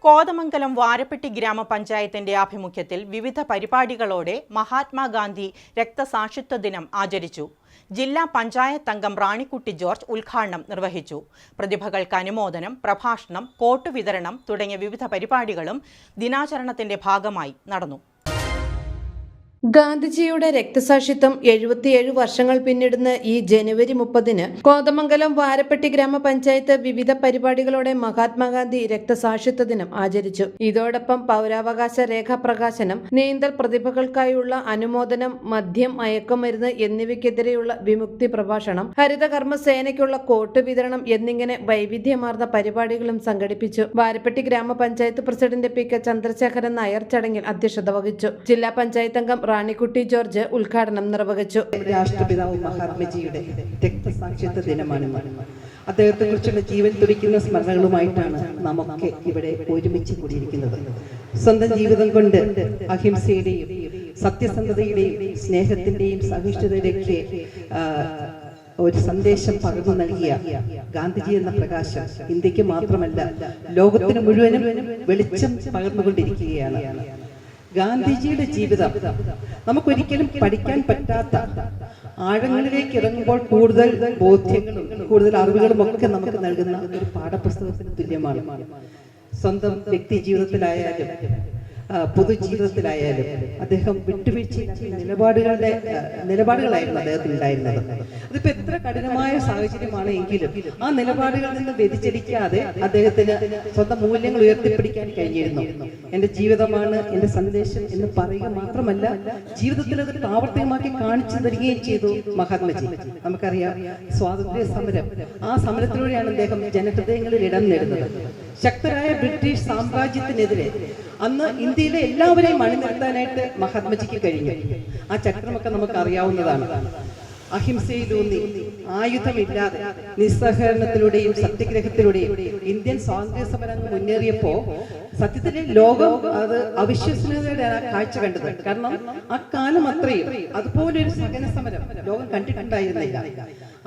കോതമംഗലം വാരപ്പെട്ടി ഗ്രാമപഞ്ചായത്തിന്റെ ആഭിമുഖ്യത്തിൽ വിവിധ പരിപാടികളോടെ മഹാത്മാഗാന്ധി രക്തസാക്ഷിത്വ ദിനം ആചരിച്ചു. ജില്ലാ പഞ്ചായത്ത് അംഗം റാണിക്കുട്ടി ജോർജ് ഉദ്ഘാടനം നിർവഹിച്ചു. പ്രതിഭകൾക്ക് അനുമോദനം, പ്രഭാഷണം, കോട്ട് വിതരണം തുടങ്ങിയ വിവിധ പരിപാടികളും ദിനാചരണത്തിന്റെ ഭാഗമായി നടന്നു. ഗാന്ധിജിയുടെ രക്തസാക്ഷിത്വം 77 വർഷങ്ങൾ പിന്നിടുന്ന ഈ ജനുവരി 30-ന് കോതമംഗലം വാരപ്പെട്ടി ഗ്രാമപഞ്ചായത്ത് വിവിധ പരിപാടികളോടെ മഹാത്മാഗാന്ധി രക്തസാക്ഷിത്വ ദിനം ആചരിച്ചു. ഇതോടൊപ്പം പൗരാവകാശ രേഖാ പ്രകാശനം, നീന്തൽ പ്രതിഭകൾക്കായുള്ള അനുമോദനം, മദ്യം, മയക്കുമരുന്ന് എന്നിവയ്ക്കെതിരെയുള്ള വിമുക്തി പ്രഭാഷണം, ഹരിതകർമ്മ സേനയ്ക്കുള്ള കോട്ട് വിതരണം എന്നിങ്ങനെ വൈവിധ്യമാർന്ന പരിപാടികളും സംഘടിപ്പിച്ചു. വാരപ്പെട്ടി ഗ്രാമപഞ്ചായത്ത് president P K Chandrasekharan Nair ചടങ്ങിൽ അധ്യക്ഷത വഹിച്ചു. ജില്ലാ പഞ്ചായത്ത് അംഗം റാണിക്കുട്ടി ജോർജ് ഉദ്ഘാടനം നിർവഹിച്ചു. രാഷ്ട്രപിതാവ് മഹാത്മജിയുടെ രക്തസാക്ഷിത്വ ദിനമാണ്. അദ്ദേഹത്തെ കുറിച്ചുള്ള ജീവൻ തുടിക്കുന്ന സ്മരണകളുമായിട്ടാണ് നമുക്ക് ഇവിടെ ഒരുമിച്ച് കൂടിയിരിക്കുന്നത്. സ്വന്തം ജീവിതം കൊണ്ട് അഹിംസയുടെയും സത്യസന്ധതയുടെയും സ്നേഹത്തിന്റെയും സഹിഷ്ണുതയുടെയൊക്കെ ഒരു സന്ദേശം പകർന്നു നൽകിയ ഗാന്ധിജി എന്ന പ്രകാശം ഇന്ത്യക്ക് മാത്രമല്ല ലോകത്തിന് മുഴുവനും വെളിച്ചം പകർന്നുകൊണ്ടിരിക്കുകയാണ്. ഗാന്ധിജിയുടെ ജീവിതം നമുക്കൊരിക്കലും പഠിക്കാൻ പറ്റാത്ത ആഴങ്ങളിലേക്ക് ഇറങ്ങുമ്പോൾ കൂടുതൽ ബോധ്യങ്ങളും കൂടുതൽ അറിവുകളും ഒക്കെ നമുക്ക് നൽകുന്ന ഒരു പാഠപുസ്തകത്തിന് തുല്യമാണ്. സ്വന്തം വ്യക്തി ജീവിതത്തിലായാലും പൊതുജീവിതത്തിലായാലും അദ്ദേഹം വിട്ടുവീഴ്ചയില്ലാത്ത നിലപാടുകളായിരുന്നു അദ്ദേഹത്തിന് ഉണ്ടായിരുന്നത്. അതിപ്പോ എത്ര കഠിനമായ സാഹചര്യമാണ് എങ്കിലും ആ നിലപാടുകളിൽ നിന്ന് വ്യതിചലിക്കാതെ അദ്ദേഹത്തിന് സ്വന്തം മൂല്യങ്ങൾ ഉയർത്തിപ്പിടിക്കാൻ കഴിഞ്ഞിരുന്നു. എന്റെ ജീവിതമാണ് എന്റെ സന്ദേശം എന്ന് പറയുക മാത്രമല്ല, ജീവിതത്തിൽ അത് പ്രാവർത്തികമാക്കി കാണിച്ചു തരികയും ചെയ്തു മഹാത്മജി. നമുക്കറിയാം, സ്വാതന്ത്ര്യ സമരം, ആ സമരത്തിലൂടെയാണ് അദ്ദേഹം ജനഹൃദയങ്ങളിൽ ഇടം നേടുന്നത്. ശക്തരായ ബ്രിട്ടീഷ് സാമ്രാജ്യത്തിനെതിരെ അന്ന് ഇന്ത്യയിലെ എല്ലാവരെയും അണിനിർത്താനായിട്ട് മഹാത്മജിക്ക് കഴിഞ്ഞു. ആ ചക്രമൊക്കെ നമുക്ക് അറിയാവുന്നതാണ്. അഹിംസയിലൂന്നി ആയുധമില്ലാതെ നിസ്സഹകരണത്തിലൂടെയും സത്യഗ്രഹത്തിലൂടെയും ഇന്ത്യൻ സ്വാതന്ത്ര്യ സമരം മുന്നേറിയപ്പോ സത്യത്തിലെ ലോകം അത് അവിശ്വസനീയതയുടെ കാഴ്ച കണ്ടത്. കാരണം ആ കാലം അത്രയും അതുപോലൊരു സഹന സമരം ലോകം കണ്ടിട്ടുണ്ടായിരുന്നില്ല.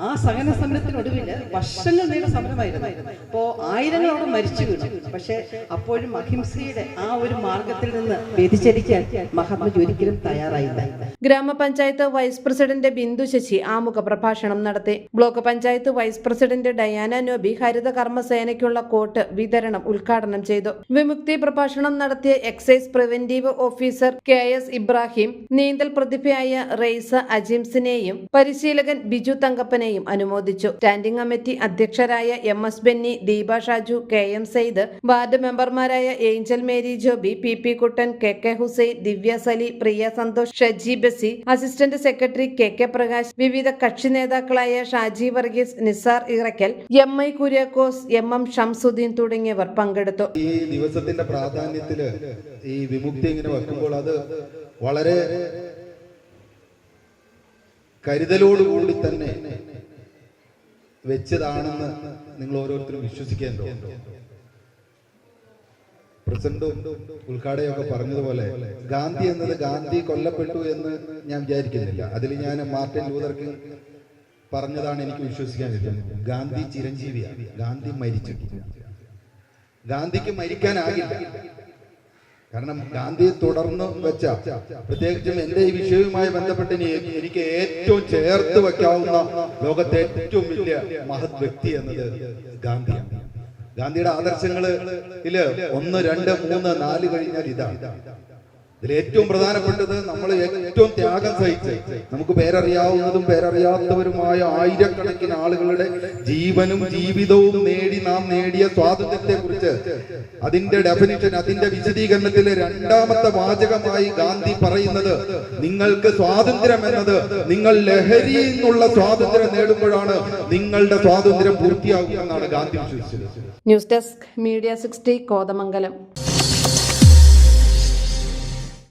ആ സഹന സമരത്തിനൊടുവിൽ വർഷങ്ങൾ നീണ്ട സമരമായിരുന്നു. അപ്പോ ആയിരങ്ങളോടെ മരിച്ചു വീണു. പക്ഷെ അപ്പോഴും അഹിംസയുടെ ആ ഒരു മാർഗത്തിൽ നിന്ന് വ്യതിചലിക്കാൻ മഹാത്മജി ഒരിക്കലും തയ്യാറായില്ല. ഗ്രാമപഞ്ചായത്ത് വൈസ് പ്രസിഡന്റ് ബിന്ദു ശശി ആമുഖ പ്രഭാഷണം നടത്തി. Block panchayat vice president Diana Nobi Harithakarma സേനയ്ക്കുള്ള കോട്ട് വിതരണം ഉദ്ഘാടനം ചെയ്തു. വിമുക്തി പ്രഭാഷണം നടത്തിയ excise preventive officer KS Ibrahim, നീന്തൽ പ്രതിഭയായ റെയ്സ അജിംസിനെയും പരിശീലകൻ ബിജു തങ്കപ്പനെയും അനുമോദിച്ചു. സ്റ്റാൻഡിംഗ് കമ്മിറ്റി അധ്യക്ഷരായ MS Benny, Deepa Shaju, KM Sayyid, ward മെമ്പർമാരായ Angel Mary Joby, PP Kuttan, KK Hussain, Divya Sali, Priya Santhosh, Shaji Basi, assistant secretary KK Prakash, വിവിധ കക്ഷി നേതാക്കളായ ഷാജി വർഗീസ്, നിസാർ ഇറക്കൽ, MI കുര്യാക്കോസ്, MM ഷംസുദ്ദീൻ തുടങ്ങിയവർ പങ്കെടുത്തു. ഈ ദിവസത്തിന്റെ പ്രാധാന്യത്തില് ഈ വിമുക്തി ഇങ്ങനെ വെക്കുമ്പോൾ അത് വളരെ കരുതലോടുകൂടി തന്നെ വെച്ചതാണെന്ന് നിങ്ങൾ ഓരോരുത്തരും വിശ്വസിക്കാൻ തോന്നുന്നു. പ്രസിഡന്റ് ഉദ്ഘാടകയൊക്കെ പറഞ്ഞതുപോലെ ഗാന്ധി എന്നത് ഗാന്ധി കൊല്ലപ്പെട്ടു എന്ന് ഞാൻ വിചാരിക്കുന്നില്ല. അതിൽ ഞാൻ മാർട്ടിൻ ലൂതർ കിങ് പറഞ്ഞതാണ് എനിക്ക് വിശ്വസിക്കാൻ പറ്റുന്നത്. ഗാന്ധി ചിരഞ്ജീവിയാണ്, ഗാന്ധി മരിച്ചിട്ടില്ല. ഗാന്ധിക്ക് മരിക്കാനാകില്ല. കാരണം ഗാന്ധിയെ തുടർന്ന് വെച്ച, പ്രത്യേകിച്ചും എന്റെ ഈ വിഷയവുമായി ബന്ധപ്പെട്ട് എനിക്ക് ഏറ്റവും ചേർത്ത് വെക്കാവുന്ന ലോകത്തെ ഏറ്റവും വലിയ മഹത് വ്യക്തി എന്നത് ഗാന്ധിയാണ്. ഗാന്ധിയുടെ ആദർശങ്ങളില് 1, 2, 3, 4 കഴിഞ്ഞാൽ ഇതാണ്. ഇതിൽ ഏറ്റവും പ്രധാനപ്പെട്ടത് നമ്മൾ ഏറ്റവും ത്യാഗം സഹിച്ച് നമുക്ക് പേരറിയാവുന്നതും പേരറിയാത്തവരുമായ ആയിരക്കണക്കിന് ആളുകളുടെ ജീവനും ജീവിതവും നേടി നാം നേടിയ സ്വാതന്ത്ര്യത്തെ കുറിച്ച് അതിന്റെ ഡെഫിനിഷൻ, അതിന്റെ വിശദീകരണത്തിലെ 2ാമത്തെ വാചകമായി ഗാന്ധി പറയുന്നത്, നിങ്ങൾക്ക് സ്വാതന്ത്ര്യം എന്നത് നിങ്ങൾ ലഹരിയിൽ നിന്നുള്ള സ്വാതന്ത്ര്യം നേടുമ്പോഴാണ് നിങ്ങളുടെ സ്വാതന്ത്ര്യം പൂർത്തിയാകുമെന്നാണ് ഗാന്ധി വിശ്വസിച്ചത്. News desk media 60 Kothamangalam.